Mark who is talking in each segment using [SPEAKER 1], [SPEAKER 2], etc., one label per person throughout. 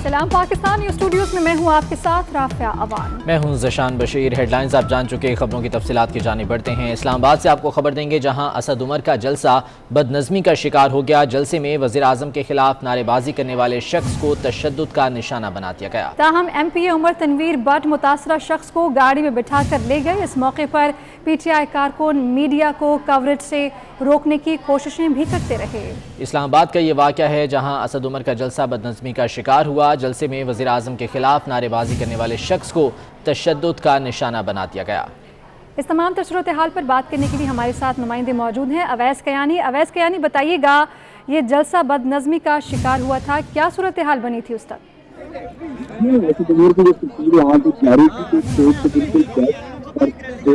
[SPEAKER 1] सलाम Pakistan news Studios में मैं हूँ आपके साथ राफिया अवान।
[SPEAKER 2] मैं हूँ ज़शान बशीर। हेडलाइंस आप जान चुके, खबरों की तफसीलात की जानिब बढ़ते हैं। इस्लामाबाद से आपको खबर देंगे जहाँ असद उमर का जलसा बदनज़मी का शिकार हो गया। जलसे में वज़ीर आज़म के खिलाफ नारेबाजी करने वाले शख्स को तशद्दुद का निशाना बना दिया गया।
[SPEAKER 1] ताहम MPA उमर तनवीर बट मुतासरा शख्स को गाड़ी में बिठा कर ले गए। इस मौके पर PTI कारकुन मीडिया को कवरेज से रोकने की कोशिशें भी करते रहे।
[SPEAKER 2] इस्लामाबाद का ये वाक़या है जहाँ असद उमर का जलसा बदनज़मी का शिकार हुआ। जलसे में वज़ीर आज़म के खिलाफ नारेबाजी करने वाले शख्स को तशद्दुद का निशाना बना दिया गया।
[SPEAKER 1] इस तमाम सूरत हाल पर बात करने के लिए हमारे साथ नुमाइंदे मौजूद हैं। अवैस कयानी, बताइएगा, ये जलसा बदनज़मी का शिकार हुआ था, क्या सूरत हाल बनी थी उस तक?
[SPEAKER 3] जो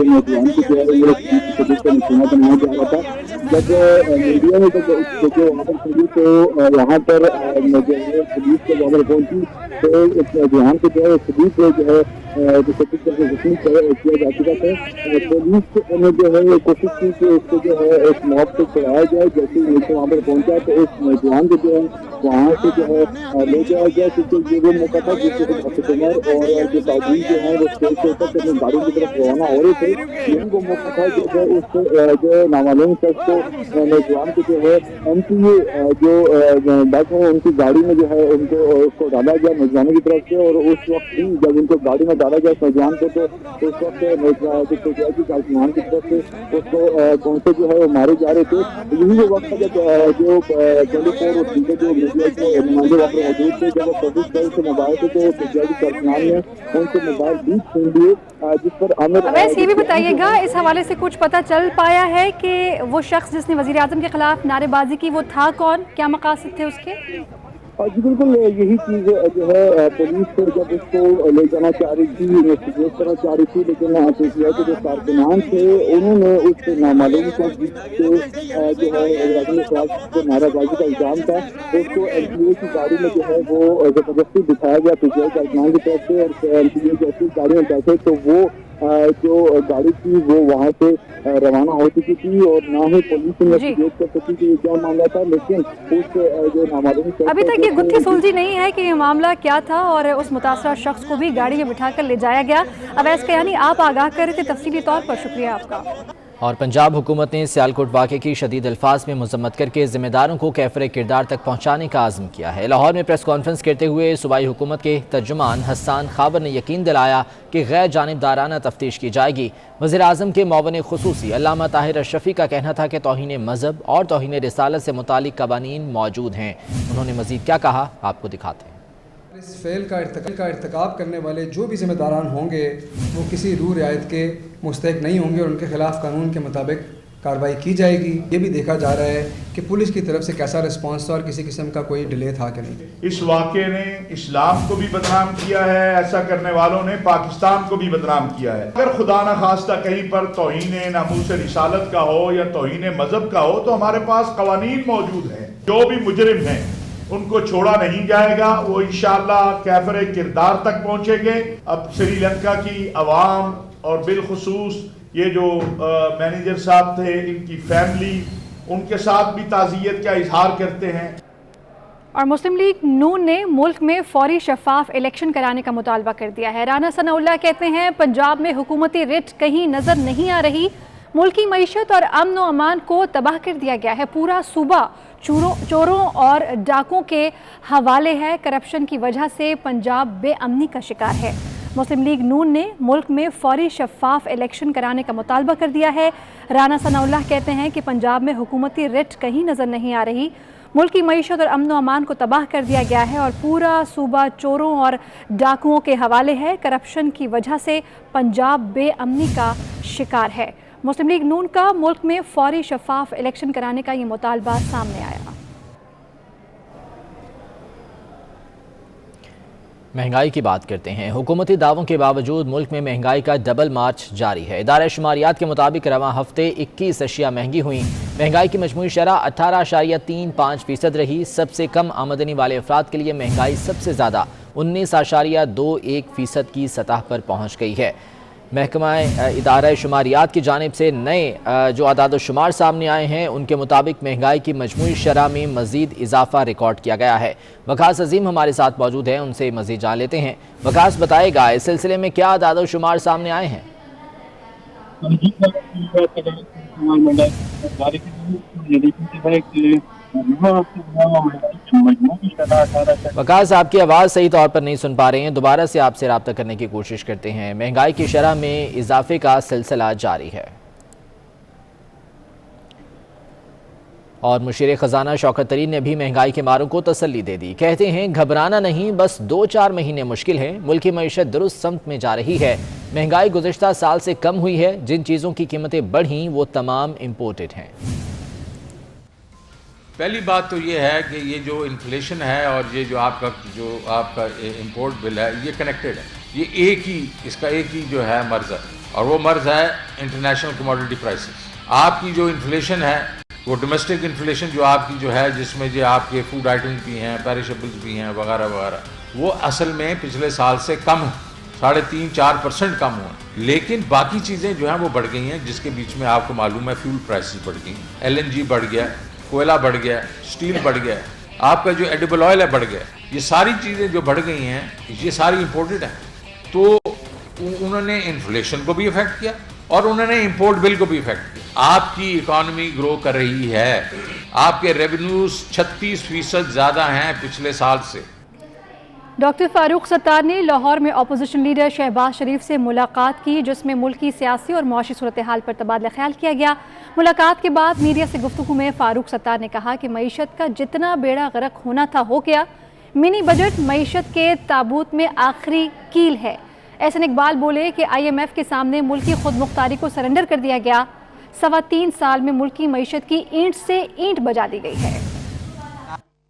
[SPEAKER 3] नौजवान को जो है ये का निशाना बनाया जा रहा था। जब मीडिया में जब वहाँ पर पहुंची तो वहाँ पर पुलिस के वहाँ पहुंची तो इस नौजवान को जो है पुलिस जो है किया जा चुका था। पुलिस ने जो है कोशिश की कि उसको जो है एक मौत से छुड़ाया जाए। जैसे ही नीचे वहाँ पर पहुंचा तो इस नौजवान को जो है वहाँ से जो है ले जाया गया, क्योंकि ये वो मौका था जिससे असद उमर और जो ताजीन जो है वो स्टेज से उतर अपनी गाड़ी की तरफ रवाना हो रहे थे। यही वो मौका था जो है उस जो नामालूम शख्स को नौजवान को जो है MPA जो बस है उनकी गाड़ी में जो है उनको उसको डाला गया नौजवानों की तरफ से। और उस वक्त भी जब उनको गाड़ी में डाला गया नौजवान को तो उस वक्त कारकुनान की तरफ से उसको कौन से जो है वो मारे जा रहे थे। यही वो वक्त जब जो 24 और दीगर जो मीडिया के नुमाइंदे वहाँ पर मौजूद थे, जब वो पुलिस दल से मोबाइल थे तो कारकुनान ने उनसे मोबाइल भी छीन लिए, जिस पर
[SPEAKER 1] अवैस ये भी बताइएगा, इस हवाले से कुछ पता चल पाया है कि वो शख्स जिसने वज़ीर आज़म के खिलाफ नारेबाजी की वो था कौन, क्या मकासद थे उसके?
[SPEAKER 3] जी बिल्कुल, यही चीज़ जो है पुलिस जब उसको ले जाना चाह रही थी, इन्वेस्टिगेट करना चाह रही थी, लेकिन PTI के जो कारकुनान थे उन्होंने उस नामालूम को जो है जो नाराबाजी का इल्ज़ाम था उसको MPA की गाड़ी में जो है वो जबरदस्ती दिखाया गया PTI कारकुनान की तरफ से। और MPA जैसी गाड़ी में बैठे तो वो जो गाड़ी थी वो वहाँ से रवाना हो चुकी थी और ना ही पुलिस इन्वेस्टिगेट कर सकी कि ये क्या मामला था। लेकिन उस जो नामालूम
[SPEAKER 1] अभी तक ये गुत्थी सुलझी नहीं है कि ये मामला क्या था और उस मुतासरा शख्स को भी गाड़ी में बिठाकर ले जाया गया। अवैस कयानी, आप आगाह कर रहे थे तफसीली तौर पर, शुक्रिया आपका।
[SPEAKER 2] और पंजाब हुकूमत ने सियालकोट वाक़े की शदीद अल्फाज में मजम्मत करके ज़िम्मेदारों को कैफरे किरदार तक पहुँचाने का आज़म किया है। लाहौर में प्रेस कॉन्फ्रेंस करते हुए सूबाई हुकूमत के तर्जुमान हसन खाबर ने यकीन दिलाया कि गैर जानिबदाराना तफ्तीश की जाएगी। वज़ीर आज़म के मुअव्विन खुसूसी अल्लामा ताहिर अशरफी का कहना था कि तौहीन मज़हब और तौहीन रिसालत से मुतालिक कवानीन मौजूद हैं। उन्होंने मज़ीद क्या कहा, आपको दिखाते हैं।
[SPEAKER 4] इस फेल का इर्तिकाब करने वाले जो भी ज़िम्मेदारान होंगे वो किसी रूह रियायत के मुस्तहिक नहीं होंगे और उनके खिलाफ कानून के मुताबिक कार्रवाई की जाएगी। ये भी देखा जा रहा है कि पुलिस की तरफ से कैसा रिस्पांस था और किसी किस्म का कोई डिले था कि नहीं।
[SPEAKER 5] इस वाक़े ने इस्लाम को भी बदनाम किया है, ऐसा करने वालों ने पाकिस्तान को भी बदनाम किया है। अगर खुदा न खास्ता कहीं पर तौहीन नामूस रिसालत का हो या तौहीन मज़हब का हो तो हमारे पास कवानीन मौजूद हैं। जो भी मुजरिम हैं उनको छोड़ा नहीं जाएगा, वो इंशाअल्लाह कैफरे किरदार तक पहुंचेंगे। अब श्रीलंका की अवाम और बिलखुसूस ये जो मैनेजर साहब थे, इनकी फैमिली, उनके साथ भी ताज़ियत का इजहार करते हैं।
[SPEAKER 1] और मुस्लिम लीग नून ने मुल्क में फौरी शफाफ इलेक्शन कराने का मुतालबा कर दिया है। राना सनाउल्लाह कहते हैं पंजाब में हुकूमती रिट कहीं नजर नहीं आ रही, मुल्की मईशत और अमन व अमान को तबाह कर दिया गया है, पूरा सूबा चोरों और डाकों के हवाले है, करप्शन की वजह से पंजाब बेअमनी का शिकार है। मुस्लिम लीग नून ने मुल्क में फौरी शफाफ इलेक्शन कराने का मुतालबा कर दिया है। राना सनाउल्लाह कहते हैं कि पंजाब में हुकूमती रिट कहीं नज़र नहीं आ रही, मुल्की मईशत और अमन व अमान को तबाह कर दिया गया है और पूरा सूबा चोरों और डाकुओं के हवाले है, करप्शन की वजह से पंजाब बेअमनी का शिकार है। मुस्लिम लीग नून का मुल्क में फौरी शफाफ इलेक्शन कराने का ये मुतालबा सामने आया।
[SPEAKER 2] महंगाई की बात करते हैं। हुकूमती दावों के बावजूद मुल्क में महंगाई का डबल मार्च जारी है। इदारा शुमारियात के मुताबिक रवां हफ्ते 21 अशिया महंगी हुई। महंगाई की मजमूई शरह 18.35% रही। सबसे कम आमदनी वाले अफराद के लिए महंगाई सबसे ज़्यादा 19.21% की सतह पर पहुँच गई है। महकमा इदारा शुमारियात की जानिब से नए जो आदाद शुमार सामने आए हैं उनके मुताबिक महंगाई की मजमूई शरह में मज़ीद इजाफा रिकॉर्ड किया गया है। वकास अजीम हमारे साथ मौजूद हैं, उनसे मज़ीद जान लेते हैं। वकास, बताएगा इस सिलसिले में क्या आदाद शुमार सामने आए हैं? वकास, आपकी आवाज़ सही तौर पर नहीं सुन पा रहे हैं, दोबारा से आपसे रब्ता करने की कोशिश करते हैं। महंगाई की शरह में इजाफे का सिलसिला जारी है और मुशीर ख़जाना शौकत तरीन ने भी महंगाई के मारों को तसल्ली दे दी। कहते हैं घबराना नहीं, बस 2-4 महीने मुश्किल हैं। मुल्की मईशत दुरुस्त समत में जा रही है। महंगाई गुज़िश्ता साल से कम हुई है। जिन चीज़ों की कीमतें बढ़ीं वो तमाम इम्पोर्टेड हैं।
[SPEAKER 6] पहली बात तो ये है कि ये जो इन्फ्लेशन है और ये जो आपका इम्पोर्ट बिल है, ये कनेक्टेड है। ये इसका एक ही जो है मर्ज़ है, और वो मर्ज़ है इंटरनेशनल कमोडिटी प्राइसेस। आपकी जो इन्फ्लेशन है वो डोमेस्टिक इन्फ्लेशन जो आपकी जो है, जिसमें जो आपके फूड आइटम्स भी हैं, पेरिशेबल्स भी हैं वगैरह वगैरह, वो असल में पिछले साल से कम है, 3.5-4% कम हुआ। लेकिन बाकी चीज़ें जो हैं वो बढ़ गई हैं, जिसके बीच में आपको मालूम है फ्यूल प्राइसेस बढ़ गई, LNG बढ़ गया, कोयला बढ़ गया, स्टील बढ़ गया, आपका जो एडिबल ऑयल है बढ़ गया। ये सारी चीज़ें जो बढ़ गई हैं ये सारी इंपोर्टेड हैं। तो उन्होंने इन्फ्लेशन को भी इफेक्ट किया और उन्होंने इंपोर्ट बिल को भी इफेक्ट किया। आपकी इकॉनमी ग्रो कर रही है, आपके रेवेन्यूज 36% ज़्यादा हैं पिछले साल से।
[SPEAKER 1] डॉक्टर फारूक सत्तार ने लाहौर में अपोजिशन लीडर शहबाज शरीफ से मुलाकात की, जिसमें मुल्क की सियासी और मुआशी सूरत हाल पर तबादला ख्याल किया गया। मुलाकात के बाद मीडिया से गुफ्तगू में फारूक सत्तार ने कहा कि मईशत का जितना बेड़ा गर्क होना था हो गया। मिनी बजट मईशत के ताबूत में आखिरी कील है। एहसन इकबाल बोले कि IMF के सामने मुल्क की खुद मुख्तारी को सरेंडर कर दिया गया। 3.25 साल में मुल्क की मईशत की ईंट से ईंट बजा दी गई है।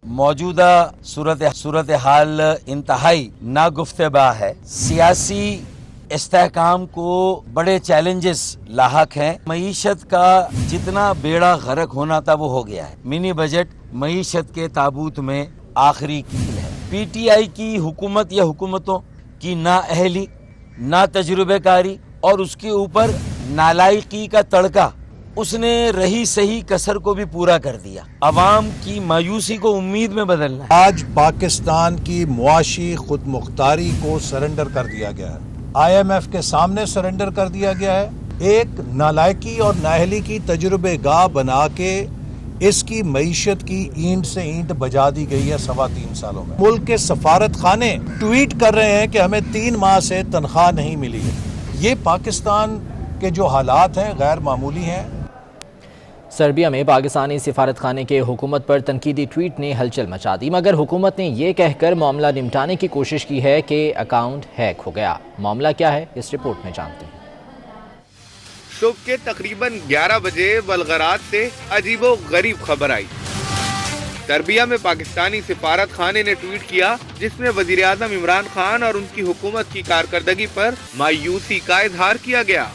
[SPEAKER 7] मौजूदा सूरत हाल इंतहाई नागुफ्तेबा है। सियासी इस्तेहकाम को बड़े चैलेंजेस लाहक हैं। मईशत का जितना बेड़ा गर्क होना था वो हो गया है। मिनी बजट मईशत के ताबूत में आखिरी कील है। PTI की हुकूमत या हुकूमतों की नाअहली, ना तजुर्बेकारी और उसके ऊपर नालायकी का तड़का, उसने रही सही कसर को भी पूरा कर दिया। अवाम की मायूसी को उम्मीद में बदलना है।
[SPEAKER 8] आज पाकिस्तान की मुआशी खुद मुख्तारी को सरेंडर कर दिया गया है, IMF के सामने सरेंडर कर दिया गया है। एक नालायकी और नाअहली की तजुर्बे गाह बना के इसकी मईशत की ईंट से ईंट बजा दी गई है 3.25 सालों में। मुल्क के सफारत खाने ट्वीट कर रहे हैं कि हमें 3 माह से तनख्वाह नहीं मिली है। ये पाकिस्तान के जो हालात हैं गैर मामूली हैं।
[SPEAKER 2] सर्बिया में पाकिस्तानी सिफारत खाने के हुकूमत पर तनकीदी ट्वीट ने हलचल मचा दी, मगर हुकूमत ने यह कहकर मामला निपटाने की कोशिश की है कि अकाउंट हैक हो गया। मामला क्या है, इस रिपोर्ट में जानते हैं।
[SPEAKER 9] सुबह के तकरीबन 11 बजे बलगरात से अजीबो गरीब खबर आई। सर्बिया में पाकिस्तानी सिफारत खाने ने ट्वीट किया, जिसमें वजीर आजम इमरान खान और उनकी हुकूमत की कारकर्दगी पर मायूसी का इजहार किया गया।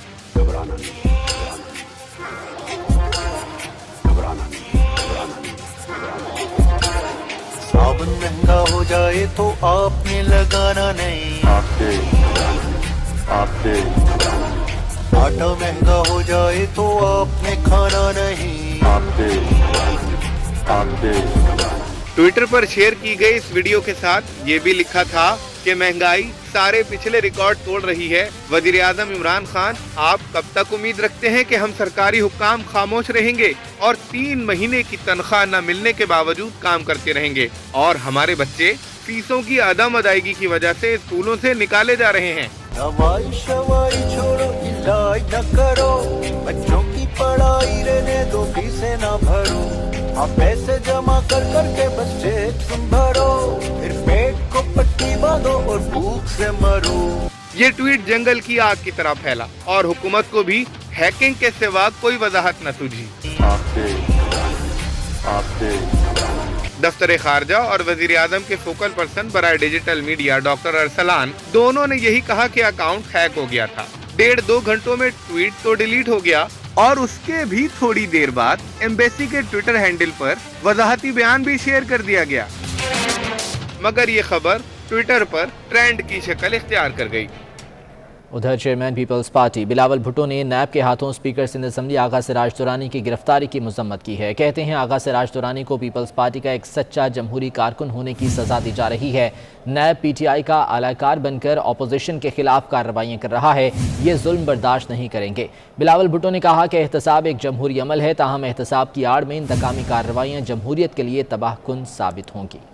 [SPEAKER 10] साबुन महंगा हो जाए तो आपने लगाना नहीं, आपसे आटा महंगा हो जाए तो आपने खाना नहीं, आपसे।
[SPEAKER 9] ट्विटर पर शेयर की गई इस वीडियो के साथ ये भी लिखा था कि महंगाई सारे पिछले रिकॉर्ड तोड़ रही है। वजीर आजम इमरान खान, आप कब तक उम्मीद रखते हैं कि हम सरकारी हुक्काम खामोश रहेंगे और 3 महीने की तनख्वाह न मिलने के बावजूद काम करते रहेंगे, और हमारे बच्चे फीसों की अदम अदायगी की वजह से स्कूलों से निकाले जा रहे हैं।
[SPEAKER 10] दवाई शवाई छोड़ो, इलाज न करो, बच्चों की पढ़ाई रहने दो, फीसें न भरो, आप पैसे जमा कर करके बस चेक भरो, फिर पेट को पट्टी बांधो और भूख से मरो।
[SPEAKER 9] ये ट्वीट जंगल की आग की तरह फैला और हुकूमत को भी हैकिंग के सिवा कोई वजाहत न सूझी। दफ्तर खारजा और वजीर आजम के फोकल पर्सन बराए डिजिटल मीडिया डॉक्टर अरसलान दोनों ने यही कहा कि अकाउंट हैक हो गया था। 1.5-2 घंटों में ट्वीट तो डिलीट हो गया और उसके भी थोड़ी देर बाद एम्बेसी के ट्विटर हैंडल पर वजाहती बयान भी शेयर कर दिया गया, मगर ये खबर ट्विटर पर ट्रेंड की शक्ल इख्तियार कर गई।
[SPEAKER 2] उधर चेयरमैन पीपल्स पार्टी बिलावल भुट्टो ने नैब के हाथों स्पीकर सिंध असम्बली आगा सिराज दुरानी की गिरफ्तारी की मजम्मत की है। कहते हैं आगा सिराज दुरानी को पीपल्स पार्टी का एक सच्चा जमहूरी कारकुन होने की सजा दी जा रही है। नैब पीटीआई का आलाकार बनकर अपोजिशन के खिलाफ कार्रवाइयाँ कर रहा है, ये जुल्म बर्दाश्त नहीं करेंगे। बिलावल भुट्टो ने कहा कि एहतसाब एक जमहूरी अमल है, ताहम एहतसाब की आड़ में इंतकामी कार्रवाइयाँ जमहूरियत के लिए तबाहकुन साबित होंगी।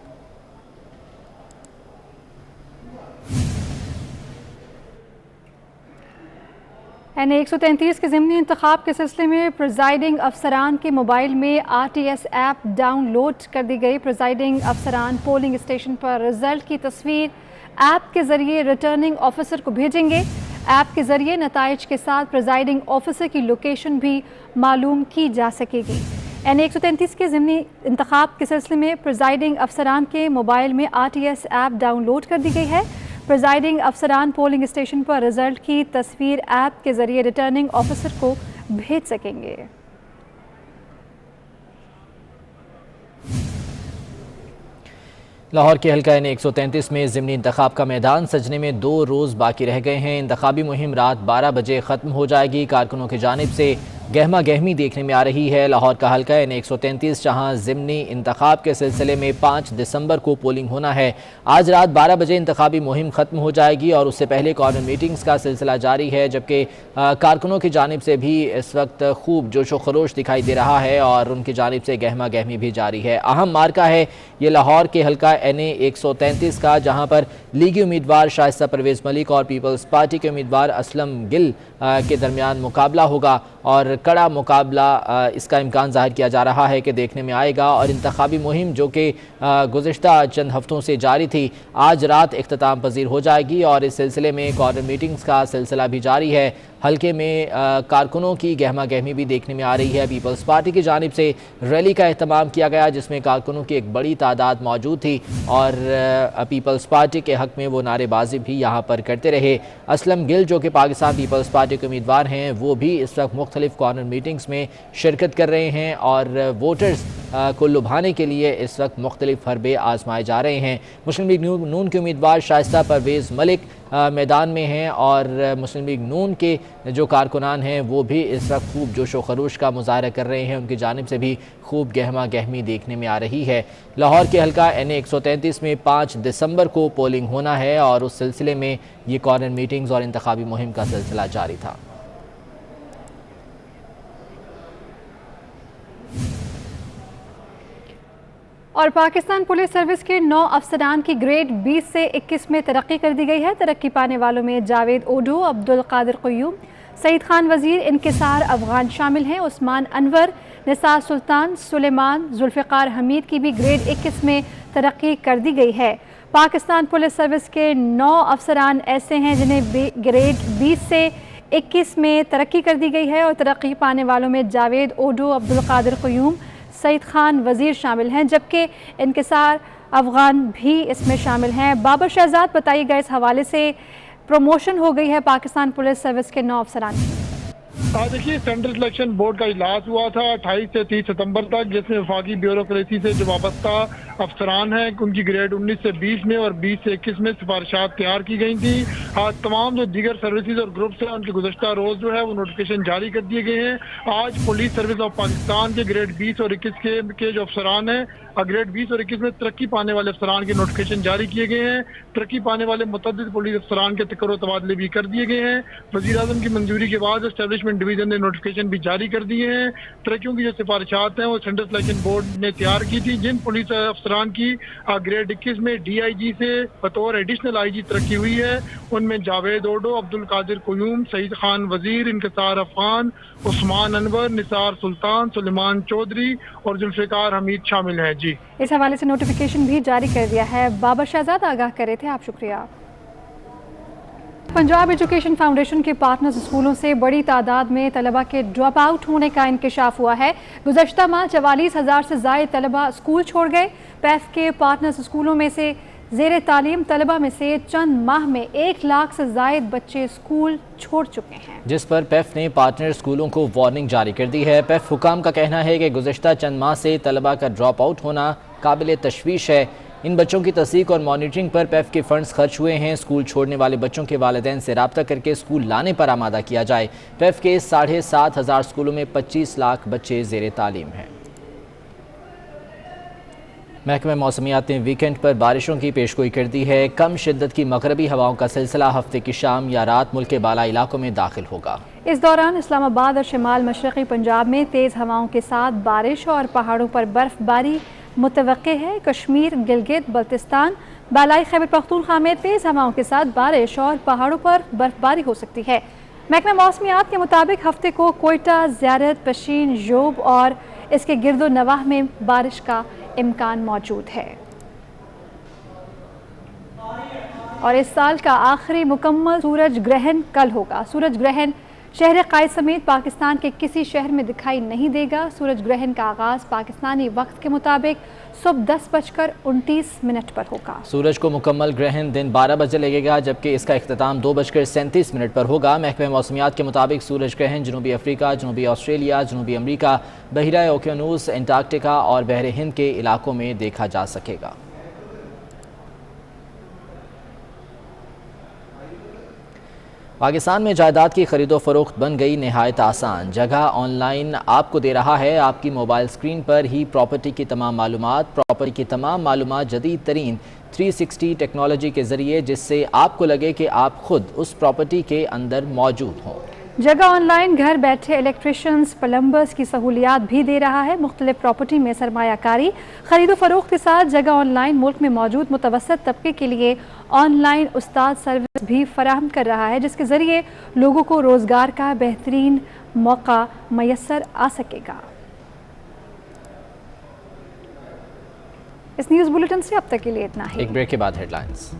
[SPEAKER 1] NA 133 के ज़िमनी इंतखाब के सिलसिले में प्रिजाइडिंग अफसरान के मोबाइल में RTS ऐप डाउनलोड कर दी गई। प्रिजाइडिंग अफसरान पोलिंग स्टेशन पर रिजल्ट की तस्वीर ऐप के ज़रिए रिटर्निंग ऑफिसर को भेजेंगे। ऐप के ज़रिए नताइज के साथ प्रिजाइडिंग ऑफिसर की लोकेशन भी मालूम की जा सकेगी। NA 133 के ज़िमनी इंतखाब के सिलसिले में प्रिजाइडिंग अफसरान के मोबाइल में RTS ऐप डाउनलोड कर दी गई है। प्रिजाइडिंग अफसरान पोलिंग स्टेशन पर रिजल्ट की तस्वीर ऐप के ज़रिए रिटर्निंग ऑफिसर को भेज सकेंगे।
[SPEAKER 2] लाहौर के हल्का NA 133 में ज़िमनी इंतखाब का मैदान सजने में 2 रोज़ बाकी रह गए हैं। इंतखाबी मुहिम रात 12 बजे ख़त्म हो जाएगी। कारकुनों की जानिब से गहमा गहमी देखने में आ रही है। लाहौर का हल्का NA 133 जहाँ ज़िमनी इंतखाब के सिलसिले में 5 दिसंबर को पोलिंग होना है। आज रात 12 बजे इंतखाबी मुहिम ख़त्म हो जाएगी और उससे पहले कॉर्नर मीटिंग्स का सिलसिला जारी है, जबकि कारकुनों की जानिब से भी इस वक्त खूब जोश व खरोश दिखाई दे रहा है और उनकी जानिब से गहमा गहमी भी जारी है। अहम मार्का है ये लाहौर के हल्का NA 133 का, जहाँ पर लीगी उम्मीदवार शाइस्ता परवेज़ मलिक और पीपल्स पार्टी के उम्मीदवार असलम गिल के दरमियान मुकाबला होगा और कड़ा मुकाबला इसका इम्कान ज़ाहिर किया जा रहा है कि देखने में आएगा। और इंतखाबी मुहिम जो कि गुज़िश्ता चंद हफ्तों से जारी थी, आज रात इख्तिताम पजीर हो जाएगी और इस सिलसिले में कॉर्नर मीटिंग्स का सिलसिला भी जारी है। हल्के में कारकुनों की गहमा गहमी भी देखने में आ रही है। पीपल्स पार्टी की जानिब से रैली का एहतमाम किया गया, जिसमें कारकुनों की एक बड़ी तादाद मौजूद थी और पीपल्स पार्टी के हक़ में वो नारेबाजी भी यहाँ पर करते रहे। असलम गिल जो कि पाकिस्तान पीपल्स पार्टी के उम्मीदवार हैं, वो भी इस वक्त मुख्तलिफ कॉर्नर मीटिंग्स में शिरकत कर रहे हैं और वोटर्स को लुभाने के लिए इस वक्त मुख्तलिफ हरबे आजमाए जा रहे हैं। मुस्लिम लीग नून के उम्मीदवार शाइस्ता परवेज़ मलिक मैदान में हैं और मुस्लिम लीग नून के जो कारकुनान हैं वो भी इस वक्त खूब जोश व खरोश का मुजाहरा कर रहे हैं। उनकी जानिब से भी खूब गहमा गहमी देखने में आ रही है। लाहौर के हल्का NA 133 में 5 दिसंबर को पोलिंग होना है और उस सिलसिले में ये कॉर्नर मीटिंग्स और इंतखाबी मुहिम का सिलसिला जारी था।
[SPEAKER 1] और पाकिस्तान पुलिस सर्विस के 9 अफसरान की ग्रेड 20 से 21 में तरक्की कर दी गई है। तरक्की पाने वालों में जावेद ओडो, अब्दुल कादिर क़य्यूम, सईद खान वज़ीर, इनकिसार अफ़गान शामिल हैं। उस्मान अनवर, निसार सुल्तान, सुलेमान, जुल्फ़िकार हमीद की भी ग्रेड 21 में तरक्की कर दी गई है। पाकिस्तान पुलिस सर्विस के 9 अफसरान ऐसे हैं जिन्हें ग्रेड 20 से 21 में तरक्की कर दी गई है और तरक्की पाने वालों में जावेद ओडो, अब्दुल कादिर क़य्यूम, सईद खान वज़ीर शामिल हैं, जबकि इनकिसार अफ़गान भी इसमें शामिल हैं। बाबर शहजाद, बताइएगा इस हवाले से प्रमोशन हो गई है पाकिस्तान पुलिस सर्विस के 9 अफसरान की।
[SPEAKER 11] देखिए, सेंट्रल सिलेक्शन बोर्ड का इजलास हुआ था 28 से 30 सितंबर तक, जिसमें वफाकी ब्यूरोक्रेसी से जो वाबस्ता अफसरान हैं उनकी ग्रेड 19 से 20 में और 20 से 21 में सिफारिशात तैयार की गई थी। तमाम जो दीगर सर्विसेज और ग्रुप्स हैं उनके गुज़श्ता रोज़ जो है वो नोटिफिकेशन जारी कर दिए गए हैं। आज पुलिस सर्विस ऑफ पाकिस्तान के ग्रेड 20 और 21 के जो अफसरान हैं, ग्रेड 20 और 21 में तरक्की पाने वाले अफसरान के नोटिफिकेशन जारी किए गए हैं। तरक्की पाने वाले मुतअद्दिद पुलिस अफसरान के तकर्रो तबादले भी कर दिए गए हैं। वज़ीर आज़म की मंजूरी के बाद एस्टेब्लिशमेंट डिवीजन ने नोटिफिकेशन भी जारी कर दिए हैं। तरक्कियों की जो सिफारिशात हैं वो सेंट्रल सिलेक्शन बोर्ड ने तैयार की थी। जिन पुलिस अफसरान की ग्रेड 21 में DIG से बतौर एडिशनल IG तरक्की हुई है, उनमें जावेद ओडो, अब्दुल कादिर क़य्यूम, सईद खान वज़ीर, इनकिसार अफ़गान, उस्मान अनवर, निसार सुल्तान, सुलेमान चौधरी और जुल्फ़िकार हमीद शामिल हैं। जी,
[SPEAKER 1] इस हवाले से नोटिफिकेशन भी जारी कर दिया है। बाबर शहजाद आगाह कर रहे थे, आप शुक्रिया। पंजाब एजुकेशन फाउंडेशन के पार्टनर्स स्कूलों से बड़ी तादाद में तलबा के ड्रॉप आउट होने का इंकशाफ हुआ है। गुज़श्ता माह 44,000 से ज़ायद तलबा स्कूल छोड़ गए। पैफ के पार्टनर्स स्कूलों में से ज़ेर तालीम तलबा में से चंद माह में 1 लाख से ज़ायद बच्चे स्कूल छोड़ चुके हैं,
[SPEAKER 2] जिस पर पैफ ने पार्टनर स्कूलों को वार्निंग जारी कर दी है। पैफ हुकाम का कहना है कि गुज़श्ता चंद माह से तलबा का ड्रॉप आउट होना काबिल तशवीश है। इन बच्चों की तस्दीक और मॉनिटरिंग पर पैफ के फंड्स खर्च हुए हैं। स्कूल छोड़ने वाले बच्चों के वालिदैन से रब्ता करके स्कूल लाने पर आमादा किया जाए। पैफ के 7,500 स्कूलों में 25 लाख बच्चे ज़ेर तालीम हैं। महकमे मौसमियात ने वीकेंड पर बारिशों की पेशगोई कर दी है। कम शिद्दत की मगरबी हवाओं का सिलसिला हफ्ते की शाम या रात मुल्क के बालाई इलाकों में दाखिल होगा।
[SPEAKER 1] इस दौरान इस्लामाबाद और शिमाल मशरक़ी पंजाब में तेज़ हवाओं के साथ बारिश और पहाड़ों पर बर्फ़बारी मुतवक्के है। कश्मीर, गिलगित, बल्तिस्तान, बालाई खैबर पख्तूनख्वा में तेज़ हवाओं के साथ बारिश और पहाड़ों पर बर्फ़बारी हो सकती है। महकमे मौसमियात के मुताबिक हफ्ते को कोयटा, ज़ियारत, पशीन, योब और इसके गिरदो नवाह में बारिश का इम्कान मौजूद है। और इस साल का आखिरी मुकम्मल सूरज ग्रहण कल होगा। सूरज ग्रहण शहर कायद समेत पाकिस्तान के किसी शहर में दिखाई नहीं देगा। सूरज ग्रहण का आगाज़ पाकिस्तानी वक्त के मुताबिक सुबह 10:29 पर होगा।
[SPEAKER 2] सूरज को मुकम्मल ग्रहण दिन 12 बजे लगेगा, जबकि इसका इख्तिताम 2:37 पर होगा। महकमे मौसमियात के मुताबिक सूरज ग्रहण जनूबी अफ्रीका, जनूबी ऑस्ट्रेलिया, जनूबी अमरीका, बहिरा ओकियानूस, एंटार्कटिका और बहर हिंद के इलाकों में देखा जा सकेगा। पाकिस्तान में जायदाद की खरीदो फरोख्त बन गई नहायत आसान। जगह ऑनलाइन आपको दे रहा है आपकी मोबाइल स्क्रीन पर ही प्रॉपर्टी की तमाम मालूमात। प्रॉपर्टी की तमाम मालूमात जदीद तरीन 360 टेक्नोलॉजी के ज़रिए, जिससे आपको लगे कि आप खुद उस प्रॉपर्टी के अंदर मौजूद हों।
[SPEAKER 1] जगह ऑनलाइन घर बैठे इलेक्ट्रिशियंस, प्लम्बर्स की सहूलियात भी दे रहा है। मुख्तलिफ प्रॉपर्टी में सरमायाकारी, खरीदो फरोख्त के साथ जगह ऑनलाइन मुल्क में मौजूद मुतवसत तबके के लिए ऑनलाइन उस्ताद सर्विस भी फराहम कर रहा है, जिसके ज़रिए लोगों को रोज़गार का बेहतरीन मौका मैसर आ सकेगा। इस न्यूज़ बुलेटिन से अब तक के लिए इतना ही।
[SPEAKER 2] एक ब्रेक के बाद हेडलाइंस।